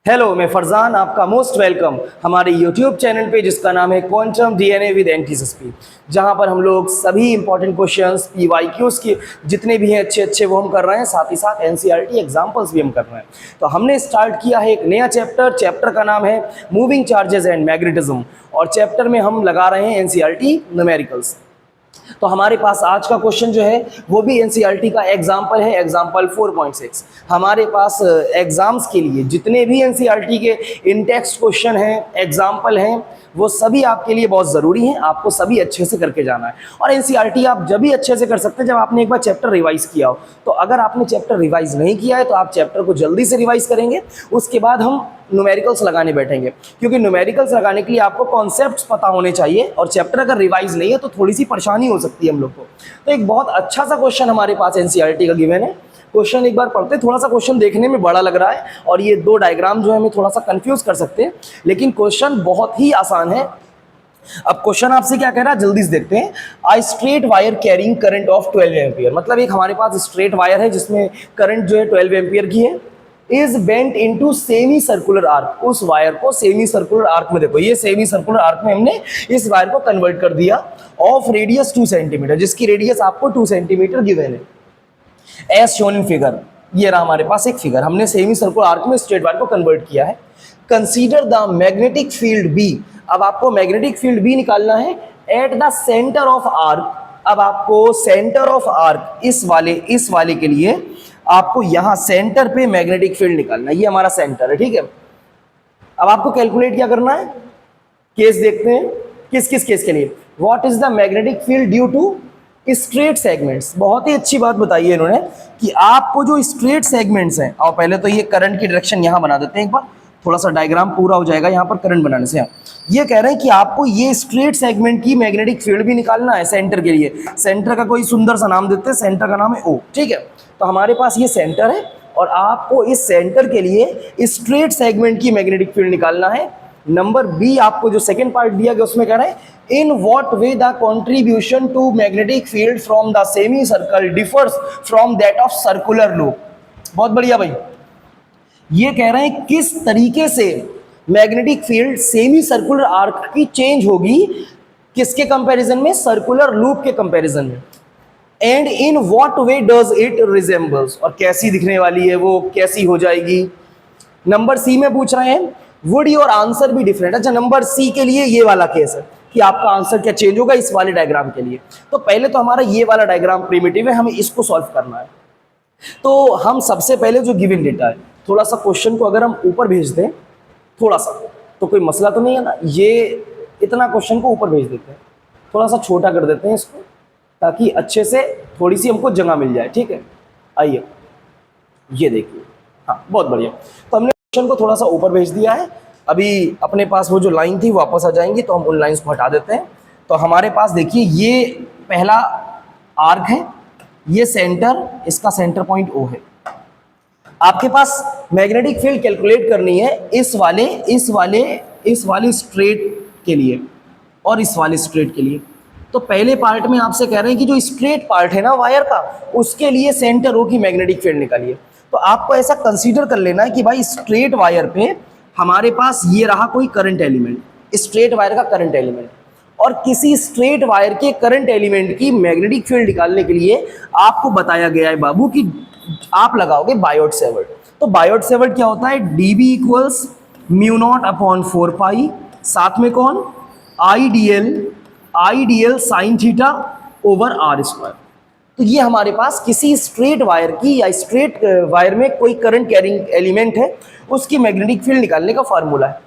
Hello, मैं फरजान आपका most welcome हमारे यूट्यूब चैनल पे जिसका नाम है क्वांटम डीएनए विद एनटीएसपी, जहां पर हम लोग सभी इंपॉर्टेंट क्वेश्चंस पीवाईक्यूज के जितने भी हैं अच्छे वो हम कर रहे हैं, साथ ही साथ एनसीईआरटी एग्जांपल्स भी हम कर रहे हैं। तो हमने स्टार्ट किया है एक नया चैप्टर का नाम है मूविंग चार्जेस एंड मैग्नेटिज्म, और चैप्टर में हम लगा रहे हैं एनसीईआरटी न्यूमेरिकल्स। तो हमारे पास आज का क्वेश्चन जो है वो भी एनसीईआरटी का एग्जाम्पल है, एग्जाम्पल 4.6। हमारे पास एग्जाम्स के लिए जितने भी एनसीईआरटी के इन टेक्स्ट क्वेश्चन हैं, एग्जाम्पल हैं, वो सभी आपके लिए बहुत ज़रूरी हैं। आपको सभी अच्छे से करके जाना है, और एनसीईआरटी आप जब भी अच्छे से कर सकते हैं जब आपने एक बार चैप्टर रिवाइज किया हो। तो अगर आपने चैप्टर रिवाइज नहीं किया है तो आप चैप्टर को जल्दी से रिवाइज करेंगे, उसके बाद हम न्यूमेरिकल्स लगाने बैठेंगे, क्योंकि न्यूमेरिकल्स लगाने के लिए आपको कॉन्सेप्ट्स पता होने चाहिए, और चैप्टर अगर रिवाइज नहीं है तो थोड़ी सी परेशानी हो सकती है हम लोग को। तो एक बहुत अच्छा सा क्वेश्चन हमारे पास एनसीईआरटी का गिवन है। क्वेश्चन एक बार पढ़ते, थोड़ा सा क्वेश्चन देखने में बड़ा लग रहा है और ये दो डायग्राम जो है हमें थोड़ा सा कंफ्यूज कर सकते हैं, लेकिन क्वेश्चन बहुत ही आसान है। अब क्वेश्चन आपसे क्या कह रहा है, जल्दी से देखते हैं। I straight wire carrying current of 12 ampere, मतलब एक हमारे पास स्ट्रेट वायर है जिसमें करंट जो है 12 एम्पियर की है, is bent into semi circular arc. उस वायर को सेमी सर्कुलर आर्क में, देखो ये सेमी सर्कुलर आर्क में हमने इस वायर को कन्वर्ट कर दिया, ऑफ रेडियस 2 सेंटीमीटर, जिसकी रेडियस आपको 2 सेंटीमीटर गिवन है एज शोन इन फिगर। ये रहा हमारे पास एक फिगर, हमने सेमी सर्कुलर आर्क में स्ट्रेट वायर को कन्वर्ट किया है। Consider the magnetic field B, अब आपको मैग्नेटिक फील्ड बी निकालना है at the centre of arc. अब आपको सेंटर ऑफ आर्क इस वाले के लिए आपको यहां सेंटर पे मैग्नेटिक फील्ड निकालना है, ये हमारा सेंटर है, ठीक है। अब आपको कैलकुलेट क्या करना है, केस देखते हैं, किस किस केस के लिए। What is the magnetic field due to straight segments. बहुत ही अच्छी बात बताई है इन्होंने कि आपको जो स्ट्रेट सेगमेंट्स हैं, और पहले तो ये करंट की डायरेक्शन यहां बना देते हैं एक बार, थोड़ा सा डायग्राम पूरा हो जाएगा यहाँ पर करंट बनाने से। ये कह रहे हैं कि आपको ये स्ट्रेट सेगमेंट की मैग्नेटिक फील्ड भी निकालना है सेंटर के लिए। सेंटर का कोई सुंदर सा नाम देते हैं, सेंटर का नाम है ओ, ठीक है। तो हमारे पास ये सेंटर है और आपको इस सेंटर के लिए स्ट्रेट सेगमेंट की मैग्नेटिक फील्ड निकालना है। नंबर बी आपको जो सेकंड पार्ट दिया गया उसमें कह रहे हैं in what way the contribution to magnetic field from the semi circle differs from that of circular loop. बहुत बढ़िया भाई, ये कह रहे हैं किस तरीके से magnetic field semi circular arc की चेंज होगी, किसके कंपैरिजन में, सर्कुलर लूप के कंपैरिजन में। And in what way does it resembles, और कैसी दिखने वाली है वो, कैसी हो जाएगी। नंबर सी में पूछ रहे हैं वुड योर आंसर भी डिफरेंट। अच्छा, नंबर सी के लिए ये वाला केस है कि आपका आंसर क्या चेंज होगा इस वाले डायग्राम के लिए। तो पहले तो हमारा ये वाला डायग्राम प्रिमिटिव है, हमें इसको सॉल्व करना है। तो हम सबसे पहले जो गिवन डेटा है, थोड़ा सा क्वेश्चन को अगर हम ऊपर भेज दें थोड़ा सा, तो कोई मसला तो नहीं है ना। ये इतना क्वेश्चन को ऊपर भेज देते हैं, थोड़ा सा छोटा कर देते हैं इसको, ताकि अच्छे से थोड़ी सी हमको जगह मिल जाए, ठीक है। आइए ये देखिए, हाँ बहुत बढ़िया। तो हमने क्वेश्चन को थोड़ा सा ऊपर भेज दिया है। अभी अपने पास वो जो लाइन थी वापस आ जाएंगी, तो हम उन लाइन्स को हटा देते हैं। तो हमारे पास देखिए ये पहला आर्क है, ये सेंटर, इसका सेंटर पॉइंट ओ है। आपके पास मैग्नेटिक फील्ड कैलकुलेट करनी है इस वाले स्ट्रेट के लिए और इस वाले स्ट्रेट के लिए। तो पहले पार्ट में आपसे कह रहे हैं कि जो स्ट्रेट पार्ट है ना वायर का, उसके लिए सेंटर ओ की मैग्नेटिक फील्ड निकालिए। तो आपको ऐसा कंसीडर कर लेना है कि भाई स्ट्रेट वायर पे हमारे पास ये रहा कोई करंट एलिमेंट, स्ट्रेट वायर का करंट एलिमेंट, और किसी स्ट्रेट वायर के करंट एलिमेंट की मैग्नेटिक फील्ड निकालने के लिए आपको बताया गया है बाबू कि आप लगाओगे बायोट-सेवर्ट। तो बायोट-सेवर्ट क्या होता है, dB equals mu naught upon 4 pi, साथ में कौन, IDL sine theta over R square. तो ये हमारे पास किसी स्ट्रेट वायर की या स्ट्रेट वायर में कोई करंट कैरिंग एलिमेंट है, उसकी मैग्नेटिक फील्ड निकालने का फार्मूला है।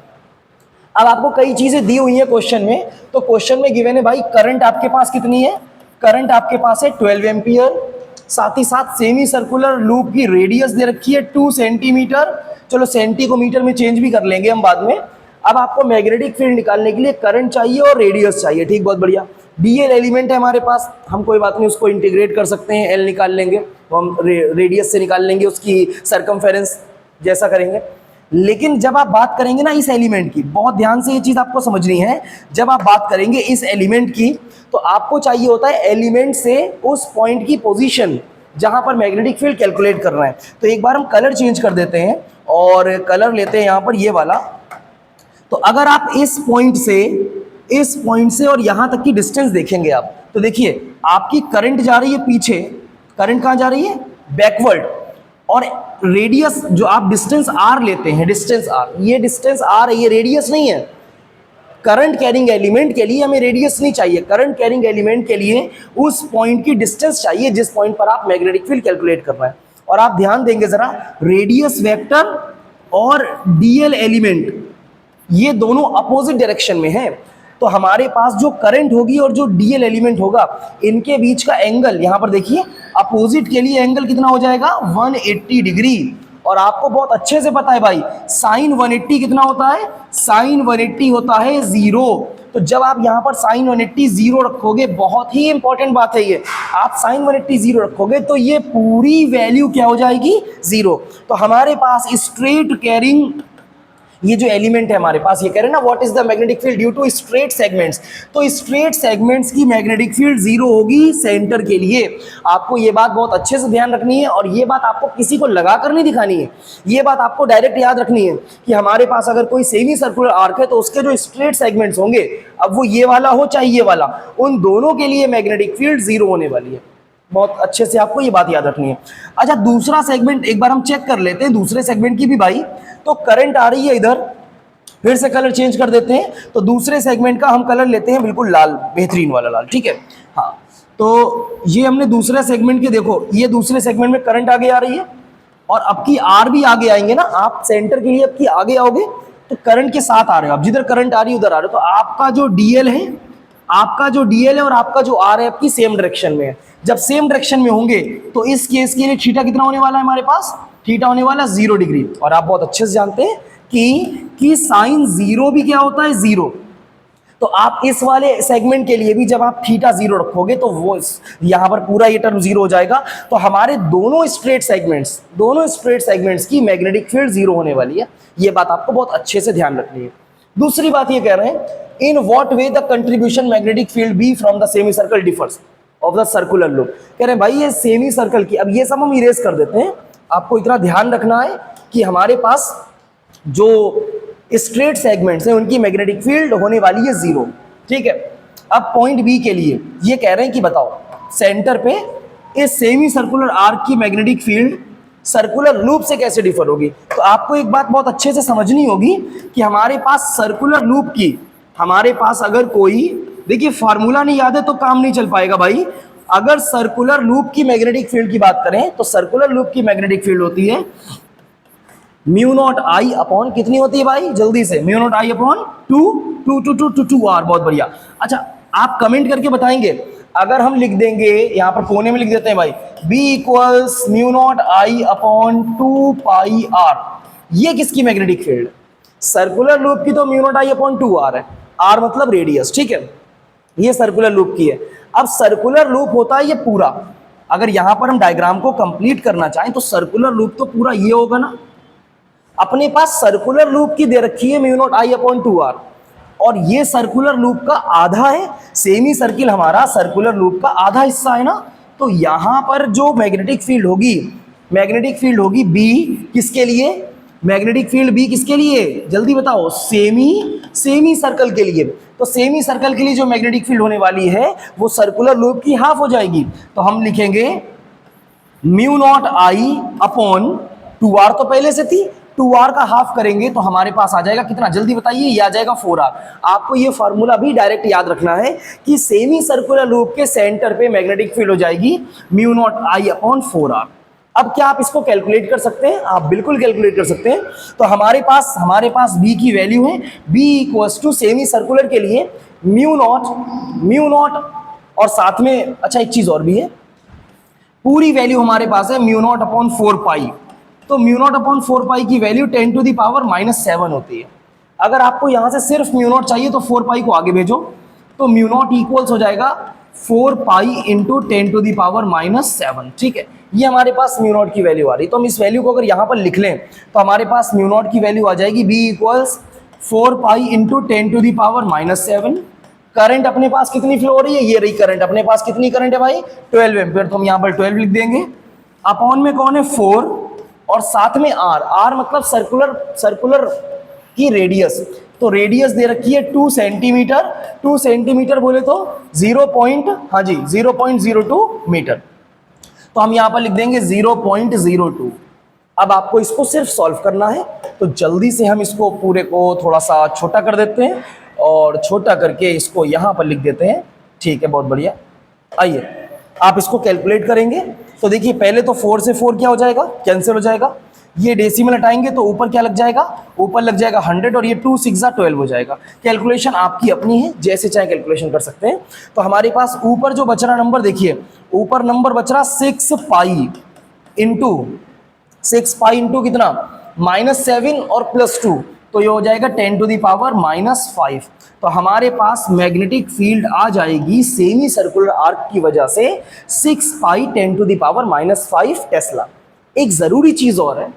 अब आपको कई चीजें दी हुई है क्वेश्चन में, तो क्वेश्चन में गिवन है भाई करंट आपके पास कितनी है, करंट आपके पास है 12 एम्पियर, साथ ही साथ सेमी सर्कुलर लूप की रेडियस दे रखी है 2 सेंटीमीटर। चलो सेंटी को मीटर में चेंज भी कर लेंगे हम बाद में। अब आपको मैग्नेटिक फील्ड निकालने के लिए करंट चाहिए और रेडियस चाहिए, ठीक, बहुत बढ़िया। डीएल एलिमेंट है हमारे पास, हम कोई बात नहीं उसको इंटीग्रेट कर सकते हैं, एल निकाल लेंगे, तो हम रेडियस से निकाल लेंगे उसकी सरकमफेरेंस, जैसा करेंगे। लेकिन जब आप बात करेंगे ना इस एलिमेंट की, बहुत ध्यान से ये चीज आपको समझनी है, जब आप बात करेंगे इस एलिमेंट की, तो आपको चाहिए होता है एलिमेंट से उस पॉइंट की पोजीशन जहां पर मैग्नेटिक फील्ड कैलकुलेट कर रहे हैं। तो एक बार हम कलर चेंज कर देते हैं और कलर लेते हैं यहाँ पर ये वाला। तो अगर आप इस पॉइंट से और यहां तक की डिस्टेंस देखेंगे आप, तो देखिए आपकी करंट जा रही है पीछे, करंट कहां जा रही है, बैकवर्ड, और रेडियस जो आप डिस्टेंस आर लेते हैं, डिस्टेंस आर, ये डिस्टेंस आर है, ये रेडियस नहीं है। करंट कैरिंग एलिमेंट के लिए हमें रेडियस नहीं चाहिए, करंट कैरिंग एलिमेंट के लिए उस पॉइंट की डिस्टेंस चाहिए जिस पॉइंट पर आप मैग्नेटिक फील्ड कैलकुलेट कर रहे हैं। और आप ध्यान देंगे जरा, रेडियस वेक्टर और डीएल एलिमेंट ये दोनों अपोजिट डायरेक्शन में है। तो हमारे पास जो करंट होगी और जो डीएल एलिमेंट होगा, इनके बीच का एंगल यहां पर देखिए, अपोजिट के लिए एंगल कितना हो जाएगा, 180 डिग्री। और आपको बहुत अच्छे से पता है भाई, साइन 180 कितना होता है, साइन 180 होता है 0। तो जब आप यहां पर साइन 180 0 रखोगे, बहुत ही इंपॉर्टेंट बात है ये, आप साइन 180 0 रखोगे तो ये पूरी वैल्यू क्या हो जाएगी, 0। तो हमारे पास स्ट्रेट कैरिंग ये जो एलिमेंट है हमारे पास, ये कह रहे हैं ना what is the magnetic field due to straight segments, तो स्ट्रेट सेगमेंट्स की मैग्नेटिक फील्ड 0 होगी सेंटर के लिए। आपको ये बात बहुत अच्छे से ध्यान रखनी है, और ये बात आपको किसी को लगा कर नहीं दिखानी है, ये बात आपको डायरेक्ट याद रखनी है कि हमारे पास अगर कोई सेमी सर्कुलर आर्क है तो उसके जो स्ट्रेट सेगमेंट्स होंगे, अब वो ये वाला हो चाहे ये वाला, उन दोनों के लिए मैग्नेटिक फील्ड 0 होने वाली है। बहुत अच्छे से आपको ये बात याद रखनी है। अच्छा, दूसरा सेगमेंट एक बार हम चेक कर लेते हैं, दूसरे सेगमेंट की भी भाई। तो करंट आ रही है इधर, फिर से कलर चेंज कर देते हैं, तो दूसरे सेगमेंट का हम कलर लेते हैं बिल्कुल लाल, बेहतरीन वाला लाल, ठीक है। हाँ, तो ये हमने दूसरे सेगमेंट के, देखो ये दूसरे सेगमेंट में करंट आगे आ रही है, और अब की आर भी आगे आएंगे ना, आप सेंटर के लिए अब की आगे आओगे तो करंट के साथ आ रहे हो, अब जिधर करंट आ रही है उधर आ रहे हो, तो आपका जो डीएल है, आपका जो डीएल है और आपका जो आर है आपकी सेम डायरेक्शन में है। जब सेम डायरेक्शन में होंगे तो इस केस के लिए थीटा कितना होने वाला है हमारे पास, थीटा होने वाला 0 डिग्री। और आप बहुत अच्छे से जानते हैं कि साइन 0 भी क्या होता है, 0। तो आप इस वाले सेगमेंट के लिए भी जब आप थीटा 0 रखोगे तो वो यहां पर पूरा ये टर्म 0 हो जाएगा। तो हमारे दोनों स्ट्रेट सेगमेंट्स की मैग्नेटिक फील्ड 0 होने वाली है। ये बात आपको बहुत अच्छे से ध्यान रखनी है। दूसरी बात ये कह रहे हैं, in what way the contribution magnetic field B from the semi circle differs of the circular loop. कह रहे हैं भाई ये सेमी सर्कल की, अब ये सब हम इरेज कर देते हैं, आपको इतना ध्यान रखना है कि हमारे पास जो स्ट्रेट सेगमेंट्स हैं उनकी मैग्नेटिक फील्ड होने वाली है 0, ठीक है। अब पॉइंट बी के लिए ये कह रहे हैं कि बताओ सेंटर पे इस सेमी सर्कुलर आर्क की मैग्नेटिक फील्ड सर्कुलर लूप से कैसे डिफर होगी। तो आपको एक बात बहुत अच्छे से समझनी होगी कि हमारे पास सर्कुलर लूप की, हमारे पास अगर कोई, देखिए फार्मूला नहीं याद है तो काम नहीं चल पाएगा भाई। अगर सर्कुलर लूप की मैग्नेटिक फील्ड की बात करें तो सर्कुलर लूप की मैग्नेटिक फील्ड होती है म्यू नॉट आई अपॉन, कितनी होती है भाई जल्दी से, mu naught I upon 2 R. बहुत बढ़िया। अच्छा, आप कमेंट करके बताएंगे, अगर हम लिख देंगे यहां पर कोने में लिख देते हैं भाई B equals mu naught I upon 2 pi R, ये किसकी मैग्नेटिक फील्ड, सर्कुलर लूप की तो mu naught I upon 2 R है, आर मतलब रेडियस, ठीक है, ये सर्कुलर लूप की है। अब सर्कुलर लूप होता है ये पूरा, अगर यहां पर हम डायग्राम को कंप्लीट करना चाहें तो सर्कुलर लूप तो पूरा ये होगा ना। अपने पास सर्कुलर लूप की दे रखी है mu naught I upon 2 R, और ये सर्कुलर लूप का आधा है, सेमी सर्किल हमारा सर्कुलर लूप का आधा हिस्सा है ना। तो यहां पर जो मैग्नेटिक फील्ड होगी बी किसके लिए, मैग्नेटिक फील्ड बी किसके लिए जल्दी बताओ, सेमी सर्कल के लिए। तो सेमी सर्कल के लिए जो मैग्नेटिक फील्ड होने वाली है वो सर्कुलर लूप की हाफ हो जाएगी। तो हम लिखेंगे mu naught I upon 2 R, तो पहले से थी, 2 आर का हाफ करेंगे तो हमारे पास आ जाएगा कितना जल्दी बताइए, ये आ जाएगा 4 आर। आपको ये फार्मूला भी डायरेक्ट याद रखना है कि सेमी सर्कुलर लूप के सेंटर पे मैग्नेटिक फील्ड हो जाएगी mu naught I upon 4 R. अब क्या आप इसको कैलकुलेट कर सकते हैं, आप बिल्कुल कैलकुलेट कर सकते हैं। तो हमारे पास बी की वैल्यू है, B equals to semi circular के लिए म्यू नॉट और साथ में अच्छा एक चीज और भी है, पूरी वैल्यू हमारे पास है म्यू नॉट अपॉन 4 पाई। तो म्यू नॉट अपॉन 4 पाई की वैल्यू 10 टू द पावर -7 होती है। अगर आपको यहां से सिर्फ म्यू नॉट चाहिए तो 4 पाई को आगे भेजो, तो म्यू नॉट इक्वल्स हो जाएगा 4 pi into 10 to the power -7, ठीक है। ये हमारे पास म्यू नॉट की वैल्यू आ रही है। तो हम इस वैल्यू को अगर यहाँ पर लिख लें तो हमारे पास म्यू नॉट की वैल्यू आ जाएगी B equals 4 pi into 10 to the power -7। Current अपने पास कितनी फ्लो हो रही है, ये रही करंट, अपने पास कितनी करंट है भाई 12 एम्पियर, तो हम यहाँ पर 12 लिख देंगे। अपॉन में कौन है 4 और साथ में आर, आर मतलब सर्कुलर की रेडियस, तो रेडियस दे रखी है 2 सेंटीमीटर, 2 सेंटीमीटर बोले तो 0.02 मीटर, तो हम यहाँ पर लिख देंगे 0.02। अब आपको इसको सिर्फ सॉल्व करना है, तो जल्दी से हम इसको पूरे को थोड़ा सा छोटा कर देते हैं और छोटा करके इसको यहाँ पर लिख देते हैं। ठीक है, बहुत बढ़िया। आइए आप इसको कैलकुलेट करेंगे, तो देखिए पहले तो 4 से 4 क्या हो जाएगा, कैंसिल हो जाएगा। ये डेसिमल हटाएंगे तो ऊपर क्या लग जाएगा, ऊपर लग जाएगा 100 और ये 2 6 12 हो जाएगा। कैलकुलेशन आपकी अपनी है, जैसे चाहे कैलकुलेशन कर सकते हैं। तो हमारे पास ऊपर जो बच रहा नंबर, देखिए ऊपर नंबर बच रहा 6 पाई इंटू कितना, -7 और +2, तो ये हो जाएगा 10 टू द पावर -5। तो हमारे पास मैग्नेटिक फील्ड आ जाएगी सेमी सर्कुलर आर्क की वजह से 6 पाई 10 टू द पावर -5 टेस्ला। एक ज़रूरी चीज़ और है,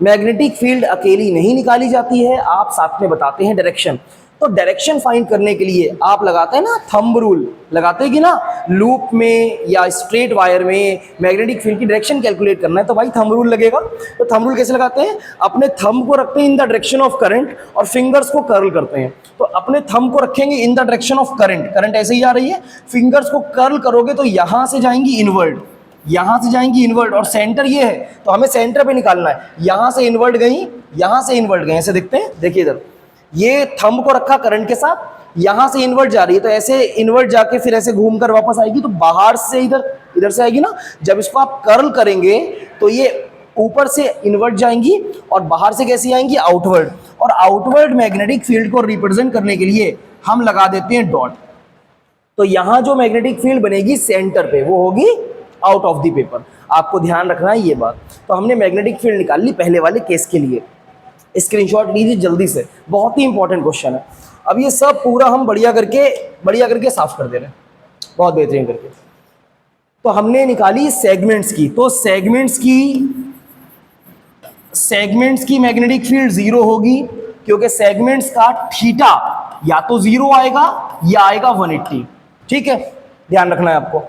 मैग्नेटिक फील्ड अकेली नहीं निकाली जाती है, आप साथ में बताते हैं डायरेक्शन। तो डायरेक्शन फाइंड करने के लिए आप लगाते हैं ना थंब रूल, लगाते हैं कि ना, लूप में या स्ट्रेट वायर में मैग्नेटिक फील्ड की डायरेक्शन कैलकुलेट करना है तो भाई थंब रूल लगेगा। तो थंब रूल कैसे लगाते हैं, अपने थंब को रखते हैं इन द डायरेक्शन ऑफ करंट और फिंगर्स को कर्ल करते हैं। तो अपने थंब को रखेंगे इन the direction of current, current ऐसे ही आ रही है, फिंगर्स को कर्ल करोगे तो यहाँ से जाएंगी इनवर्ड, यहां से जाएंगी इनवर्ड, और सेंटर ये है तो हमें सेंटर पे निकालना है। यहां से इनवर्ड गई, यहां से इनवर्ड गई, ऐसे दिखते हैं। देखिए इधर ये थंब को रखा करंट के साथ, यहां से इनवर्ड जा रही है तो ऐसे इनवर्ड जाके फिर ऐसे घूमकर वापस आएगी, तो बाहर से इधर से आएगी ना। जब इसको आप कर्ल करेंगे तो ये ऊपर से इनवर्ड जाएंगी और बाहर से कैसी आएंगी, आउटवर्ड। और आउटवर्ड मैग्नेटिक फील्ड को रिप्रेजेंट करने के लिए हम लगा देते हैं डॉट। तो यहां जो मैग्नेटिक फील्ड बनेगी सेंटर पे, वो होगी आउट ऑफ द पेपर। आपको ध्यान रखना है ये बात। तो हमने मैग्नेटिक फील्ड निकाल ली पहले वाले केस के लिए, स्क्रीनशॉट लीजिए जल्दी से, बहुत ही इंपॉर्टेंट क्वेश्चन है। अब ये सब पूरा हम बढ़िया करके साफ कर दे रहे हैं, बहुत बेहतरीन करके। तो हमने निकाली सेगमेंट्स की, तो सेगमेंट्स की मैग्नेटिक फील्ड 0 होगी, क्योंकि सेगमेंट्स का थीटा या तो 0 आएगा या आएगा 180। ठीक है, ध्यान रखना है आपको।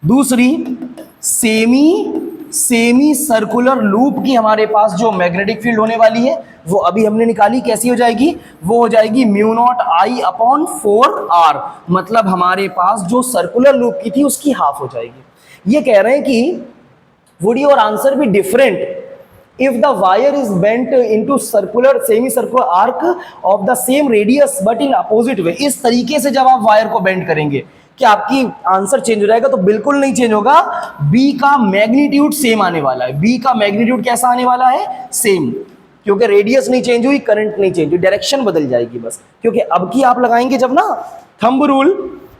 दूसरी सेमी सर्कुलर लूप की हमारे पास जो मैग्नेटिक फील्ड होने वाली है वो अभी हमने निकाली, कैसी हो जाएगी, वो हो जाएगी μ0I/4R, मतलब हमारे पास जो सर्कुलर लूप की थी उसकी हाफ हो जाएगी। ये कह रहे हैं कि would your answer be different if the wire is bent into semi circular arc of the same radius but in opposite way। इस तरीके से जब आप वायर को बेंड करेंगे क्या आपकी आंसर चेंज हो जाएगा, तो बिल्कुल नहीं चेंज होगा। बी का मैग्नीट्यूड सेम आने वाला है, बी का मैग्नीट्यूड कैसा आने वाला है, सेम, क्योंकि रेडियस नहीं चेंज हुई, करंट नहीं चेंज हुई, डायरेक्शन बदल जाएगी बस। क्योंकि अब की आप लगाएंगे जब ना थंब रूल,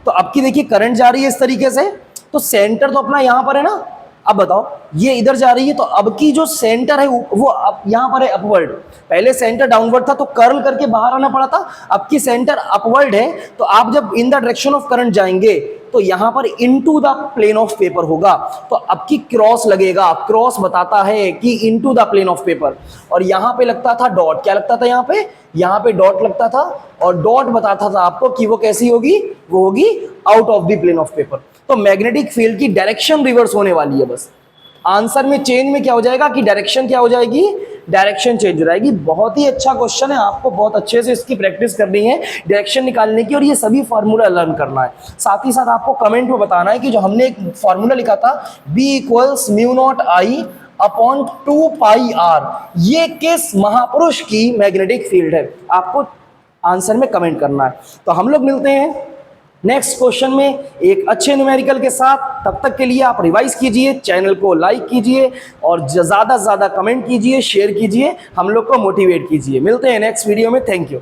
तो अब की देखिए करंट जा रही है इस तरीके से, तो सेंटर तो अपना यहां पर है ना। अब बताओ ये इधर जा रही है, तो अब की जो सेंटर है वो अब यहां पर है अपवर्ड। पहले सेंटर डाउनवर्ड था तो कर्ल करके बाहर आना पड़ा था, अब की सेंटर अपवर्ड है। तो आप जब in the direction of current जाएंगे तो यहां पर into the plane of paper होगा, तो अब की क्रॉस लगेगा। क्रॉस बताता है कि into the plane of paper, और यहां पे लगता था डॉट। क्या लगता था यहां पे डॉट लगता था, और डॉट बताता था आपको कि वो कैसी होगी, वो होगी out of the plane of paper. तो मैग्नेटिक फील्ड की डायरेक्शन रिवर्स होने वाली है बस। आंसर में चेंज में क्या हो जाएगा कि डायरेक्शन क्या हो जाएगी, डायरेक्शन चेंज हो जाएगी। बहुत ही अच्छा क्वेश्चन है, आपको बहुत अच्छे से इसकी प्रैक्टिस करनी है डायरेक्शन निकालने की, और ये सभी फार्मूला लर्न करना है। साथ ही साथ आपको कमेंट में बताना है कि जो हमने एक फार्मूला लिखा था B = μ0I/2πr, ये किस महापुरुष की मैग्नेटिक फील्ड है, आपको आंसर में कमेंट करना है। तो हम लोग मिलते हैं नेक्स्ट क्वेश्चन में एक अच्छे न्यूमेरिकल के साथ। तब तक के लिए आप रिवाइज कीजिए, चैनल को लाइक कीजिए और ज़्यादा से ज़्यादा कमेंट कीजिए, शेयर कीजिए, हम लोग को मोटिवेट कीजिए। मिलते हैं नेक्स्ट वीडियो में। Thank you.